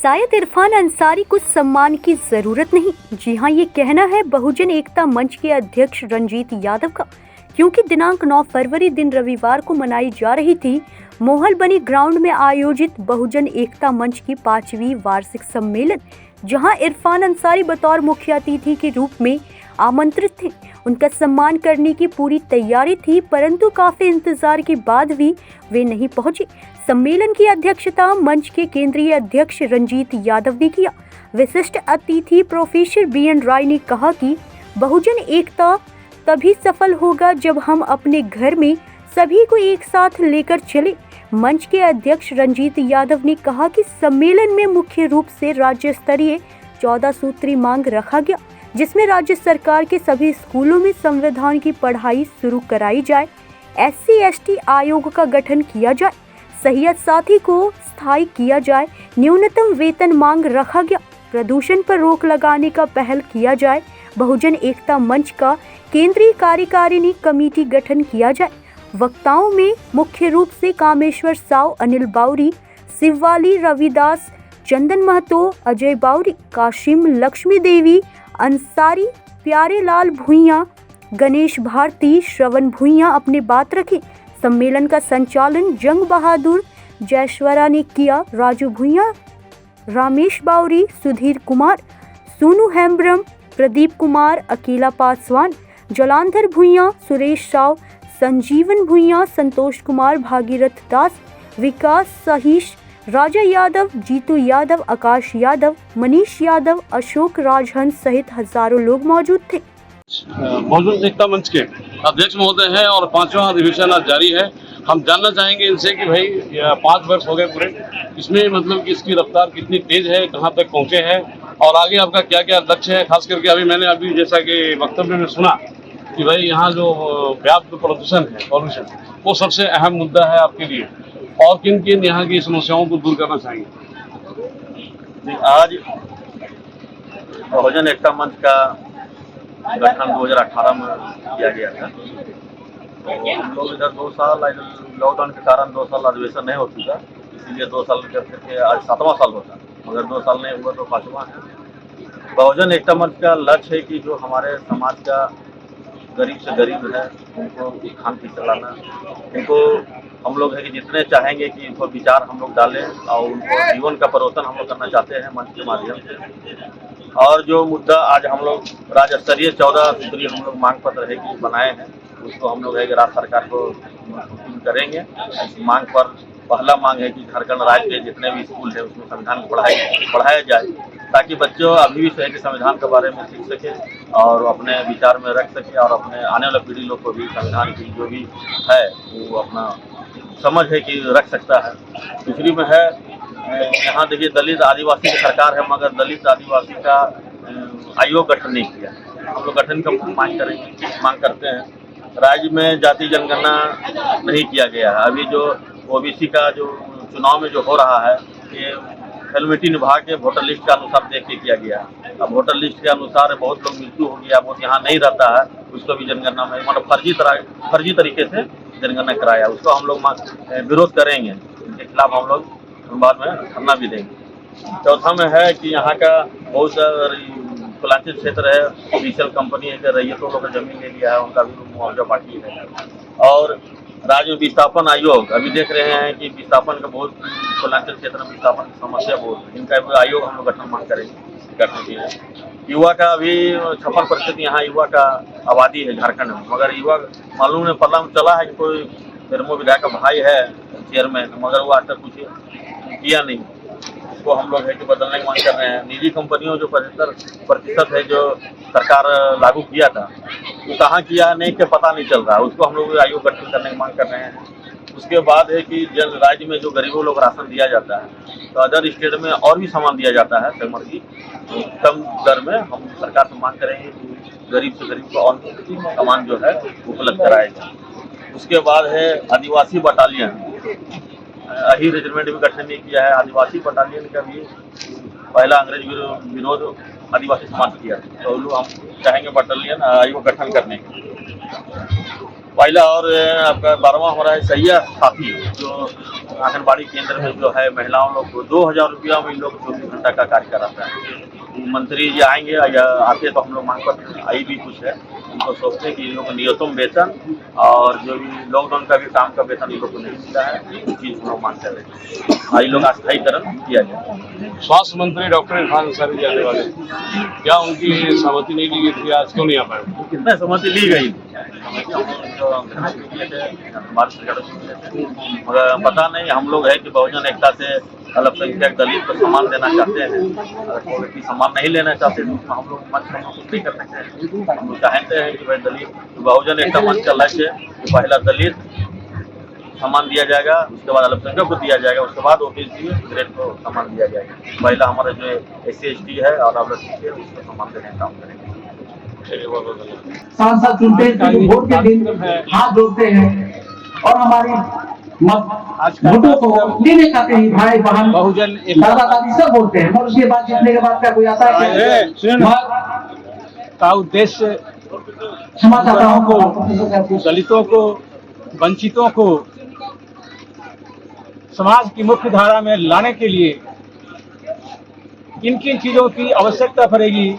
शायद इरफान अंसारी को सम्मान की जरूरत नहीं। जी हाँ, ये कहना है बहुजन एकता मंच के अध्यक्ष रंजीत यादव का, क्योंकि दिनांक 9 फरवरी दिन रविवार को मनाई जा रही थी मोहल बनी ग्राउंड में आयोजित बहुजन एकता मंच की 5वीं वार्षिक सम्मेलन, जहां इरफान अंसारी बतौर मुख्य अतिथि के रूप में आमंत्रित थे। उनका सम्मान करने की पूरी तैयारी थी, परंतु काफी इंतजार के बाद भी वे नहीं पहुंचे। सम्मेलन की अध्यक्षता मंच के केंद्रीय अध्यक्ष रंजीत यादव ने किया। विशिष्ट अतिथि प्रोफेसर BN राय ने कहा कि बहुजन एकता तभी सफल होगा जब हम अपने घर में सभी को एक साथ लेकर चले। मंच के अध्यक्ष रंजीत यादव ने कहा कि सम्मेलन में मुख्य रूप से राज्य स्तरीय 14 सूत्री मांग रखा गया, जिसमें राज्य सरकार के सभी स्कूलों में संविधान की पढ़ाई शुरू कराई जाए, SC/ST आयोग का गठन किया जाए, सहियत साथी को स्थायी किया जाए, न्यूनतम वेतन मांग रखा गया, प्रदूषण पर रोक लगाने का पहल किया जाए, बहुजन एकता मंच का केंद्रीय कार्यकारिणी कमेटी गठन किया जाए। वक्ताओं में मुख्य रूप से कामेश्वर साव, अनिल बाउरी, शिववाली रविदास, चंदन महतो, अजय बाउरी, काशिम, लक्ष्मी देवी अंसारी, प्यारे लाल भुइयां, गणेश भारती, श्रवण भुइयां अपने बात रखी। सम्मेलन का संचालन जंग बहादुर जयश्वरा ने किया। राजू भुइयां, रामेश बाउरी, सुधीर कुमार, सोनू हेम्ब्रम, प्रदीप कुमार, अकेला पासवान, जलांधर भुइयां, सुरेश साव, संजीवन भुइयां, संतोष कुमार, भागीरथ दास, विकास सहीश, राजा यादव, जीतू यादव, आकाश यादव, मनीष यादव, अशोक राजहंस सहित हजारों लोग मौजूद थे। बहुजन एकता मंच के अध्यक्ष महोदय हैं और 5वां अधिवेशन आज जारी है। हम जानना चाहेंगे इनसे कि भाई 5 वर्ष हो गए पूरे, इसमें मतलब कि इसकी रफ्तार कितनी तेज है, कहाँ तक पहुँचे हैं और आगे आपका क्या क्या लक्ष्य है। खास करके अभी जैसा कि वक्तव्य में सुना कि भाई यहाँ जो व्याप्त प्रदूषण है, पॉल्यूशन, वो सबसे अहम मुद्दा है आपके लिए, और किन किन यहाँ की समस्याओं को दूर करना चाहेंगे। आज बहुजन एकता मंच का गठन 2018 में किया गया था। तो हम लोग इधर 2 साल लॉकडाउन के कारण 2 साल अधिवेशन नहीं हो चुका, इसीलिए 2 साल करके आज 7वां साल होता, मगर 2 साल नहीं हुआ तो 5वां है। बहुजन एकता मंच का लक्ष्य है कि जो हमारे समाज का गरीब से गरीब है उनको खान पी चलाना, उनको हम लोग है कि जितने चाहेंगे कि इनको विचार हम लोग डालें और उनको जीवन का परिवर्तन हम लोग करना चाहते हैं मंच के माध्यम से। और जो मुद्दा आज हम लोग राज्य स्तरीय 14 सूत्रीय हम लोग मांग पत्र है कि बनाए हैं, उसको हम लोग है कि राज्य सरकार को करेंगे। इस मांग पर पहला मांग है कि झारखंड राज्य के जितने भी स्कूल है उसमें संविधान को पढ़ाया जाए, ताकि बच्चों अभी भी सही के संविधान के बारे में सीख सके और अपने विचार में रख सके और अपने आने वाले पीढ़ी लोग को भी संविधान की जो भी है वो अपना समझ है कि रख सकता है। दूसरी में है यहाँ देखिए दलित आदिवासी की सरकार है, मगर दलित आदिवासी का आयोग गठन नहीं किया। हम लोग गठन का मांग करते हैं। राज्य में जाति जनगणना नहीं किया गया है। अभी जो OBC का जो चुनाव में जो हो रहा है ये हेलमेटी निभा के वोटर लिस्ट के अनुसार देख के किया गया। अब वोटर लिस्ट के अनुसार बहुत लोग मृत्यु हो गया, बहुत यहाँ नहीं रहता है, उसको भी जनगणना में मतलब फर्जी तरीके से जनगणना कराया, उसको हम लोग विरोध करेंगे। इनके खिलाफ हम लोग बाद में धरना भी देंगे। चौथा में है कि यहाँ का बहुत पलांचल क्षेत्र है, डीजल कंपनी है, रैयतों लोग जमीन ले लिया है, उनका भी मुआवजा बाकी है। और राज्य विस्थापन आयोग अभी देख रहे हैं कि विस्थापन का बहुत पलांचल क्षेत्र में विस्थापन की समस्या बहुत है, इनका भी आयोग हम लोग गठन मांग करेंगे करने के लिए। युवा का अभी 56% यहाँ युवा का आबादी है झारखंड में, मगर युवा मालूम नहीं पता चला है कि कोई धर्मो विधायक का भाई है चेयरमैन, मगर वो आज तक कुछ किया नहीं। उसको हम लोग है कि बदलने की मांग कर रहे हैं। निजी कंपनियों जो 75% है जो सरकार लागू किया था वो कहाँ किया नहीं के पता नहीं चल रहा, उसको हम लोग आयोग गठन करने की मांग कर रहे हैं। उसके बाद है कि राज्य में जो गरीबों लोग राशन दिया जाता है तो अदर स्टेट में और भी सामान दिया जाता है की कम दर में, हम सरकार से मांग करेंगे कि गरीब से गरीब को और सामान जो है उपलब्ध कराएगा। उसके बाद है आदिवासी बटालियन, अही रेजिमेंट भी गठन नहीं किया है। आदिवासी बटालियन का भी पहला अंग्रेज विरोध आदिवासी समाज किया, तो हम चाहेंगे बटालियन आयोग गठन करने के पहला। और आपका 12वां हो रहा है सहियत साथी, जो आंगनबाड़ी केंद्र में जो है महिलाओं लोग को 2000 रुपया में इन लोग 24 घंटा का कार्य कराता है। मंत्री जी आएंगे या आते तो हम लोग मांग पत्र आई भी कुछ है, उनको सोचते हैं कि इन लोग को न्यूनतम वेतन और जो भी लॉकडाउन का भी काम का वेतन इन लोग को नहीं मिला है, उस चीज़ हम लोग मांग कर रहे हैं। इन लोग अस्थायीकरण किया जाए। स्वास्थ्य मंत्री डॉक्टर इरफान अंसारी जाने वाले, क्या उनकी सहमति नहीं ली गई थी? आज क्यों नहीं आ पाए? कितना सहमति ली गई मगर पता नहीं, हम लोग है कि बहुजन एकता से अल्पसंख्यक दलित को सम्मान देना चाहते हैं। अगर कोई व्यक्ति सम्मान नहीं लेना चाहते तो हम लोग मंच में कुछ नहीं कर सकते हैं। हम लोग चाहते हैं कि भाई दलित बहुजन एकता मंच का लक्ष्य है कि पहला दलित सम्मान दिया जाएगा, उसके बाद अल्पसंख्यक को दिया जाएगा, उसके बाद ओबीसी ग्रेड को सम्मान दिया जाएगा। पहला हमारा जो SC ST है और अल्पसंख्यक है उसको सम्मान देने का काम करेंगे। सांसद चुनते हैं, वोट के दिन हाथ जोड़ते हैं और हमारे वोटों को लेने चाहते हैं। भाई बहन बहुजन दादा दादी सब बोलते हैं, और उसके बाद जीतने के बाद क्या कोई आता है का उद्देश्य क्षमा चाहता हूँ दलितों को, वंचितों को समाज की मुख्य धारा में लाने के लिए किन किन चीजों की आवश्यकता पड़ेगी,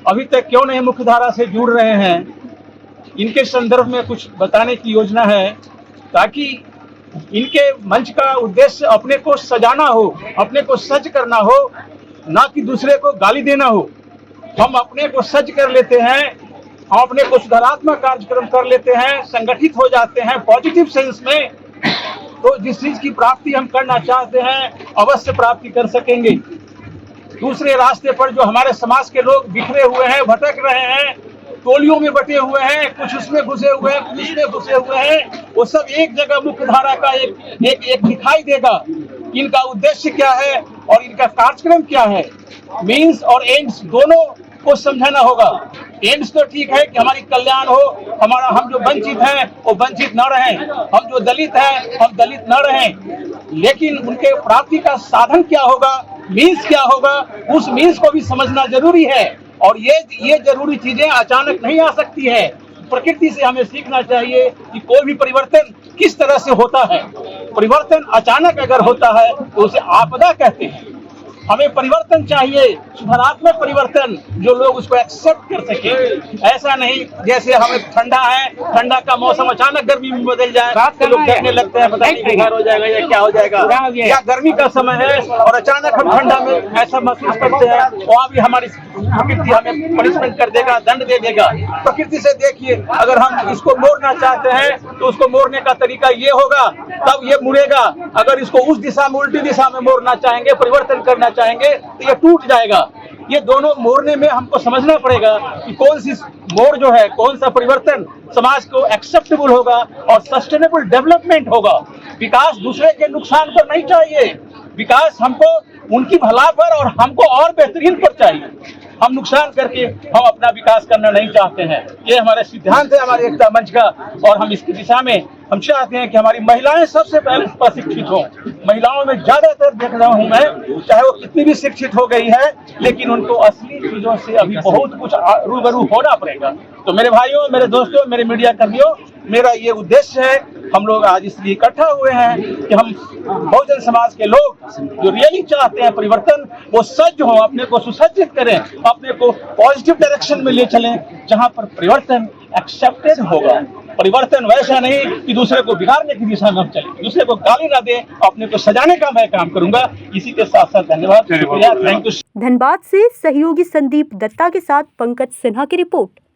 अभी तक क्यों नहीं मुख्य धारा से जुड़ रहे हैं, इनके संदर्भ में कुछ बताने की योजना है, ताकि इनके मंच का उद्देश्य अपने को सजाना हो, अपने को सज करना हो, ना कि दूसरे को गाली देना हो। हम अपने को सज कर लेते हैं, हम अपने को सुधारात्मक कार्यक्रम कर लेते हैं, संगठित हो जाते हैं पॉजिटिव सेंस में, तो जिस चीज की प्राप्ति हम करना चाहते हैं अवश्य प्राप्ति कर सकेंगे। दूसरे रास्ते पर जो हमारे समाज के लोग बिखरे हुए हैं, भटक रहे हैं, टोलियों में बटे हुए हैं, कुछ उसमें घुसे हुए हैं, कुछ उसमें घुसे हुए हैं, वो सब एक जगह मुख्य धारा का एक दिखाई देगा। इनका उद्देश्य क्या है और इनका कार्यक्रम क्या है। मीन्स और एंड्स दोनों को समझाना होगा। एंड्स तो ठीक है कि हमारी कल्याण हो, हम जो वंचित हैं वो वंचित न रहें, हम जो दलित हैं हम दलित न रहें, लेकिन उनके प्राप्ति का साधन क्या होगा, मीन्स क्या होगा, उस मीन्स को भी समझना जरूरी है। और ये जरूरी चीजें अचानक नहीं आ सकती है। प्रकृति से हमें सीखना चाहिए कि कोई भी परिवर्तन किस तरह से होता है। परिवर्तन अचानक अगर होता है तो उसे आपदा कहते हैं। हमें परिवर्तन चाहिए, सुधारात्मक परिवर्तन, जो लोग उसको एक्सेप्ट कर सके। ऐसा नहीं जैसे हमें ठंडा है, ठंडा का मौसम अचानक गर्मी में बदल जाए, रात के लोग डरने लगते हैं, पता नहीं बुखार हो जाएगा या क्या हो जाएगा, या गर्मी का समय है और अचानक हम ठंडा में ऐसा महसूस करते हैं, वहाँ भी हमारी प्रकृति हमें पनिशमेंट कर देगा, दंड दे देगा। प्रकृति से देखिए, अगर हम इसको मोड़ना चाहते हैं तो उसको मोड़ने का तरीका ये होगा, तब ये मुड़ेगा। अगर इसको उस दिशा में, उल्टी दिशा में मोड़ना चाहेंगे, परिवर्तन करना चाहेंगे तो ये टूट जाएगा। ये दोनों मोड़ने में हमको समझना पड़ेगा कि कौन सी मोड़ जो है, कौन सा परिवर्तन समाज को एक्सेप्टेबल होगा और सस्टेनेबल डेवलपमेंट होगा। विकास दूसरे के नुकसान पर नहीं चाहिए, विकास हमको उनकी भला पर और हमको और बेहतरीन पर चाहिए। हम नुकसान करके हम अपना विकास करना नहीं चाहते हैं। ये हमारा सिद्धांत है हमारे एकता मंच का, और हम इसकी दिशा में हम चाहते हैं कि हमारी महिलाएं सबसे पहले प्रशिक्षित हों। महिलाओं में ज्यादातर देख रहा हूं मैं, चाहे वो कितनी भी शिक्षित हो गई है, लेकिन उनको असली चीजों से अभी बहुत कुछ रूबरू होना पड़ेगा। तो मेरे भाइयों, मेरे दोस्तों, मेरे मीडिया कर्मियों, मेरा ये उद्देश्य है, हम लोग आज इसलिए इकट्ठा हुए हैं कि हम बहुजन समाज के लोग जो रियली चाहते हैं परिवर्तन, वो सज्ज हों, अपने को सुसज्जित करें, अपने को पॉजिटिव डायरेक्शन में ले चलें, जहां पर परिवर्तन एक्सेप्टेड होगा। परिवर्तन वैसा नहीं कि दूसरे को बिगाड़ने की दिशा में हम चलें, दूसरे को गाली ना दें, अपने को सजाने का मैं काम करूंगा। इसी के साथ साथ धन्यवाद, थैंक यू। धनबाद से सहयोगी संदीप दत्ता के साथ पंकज सिन्हा की रिपोर्ट।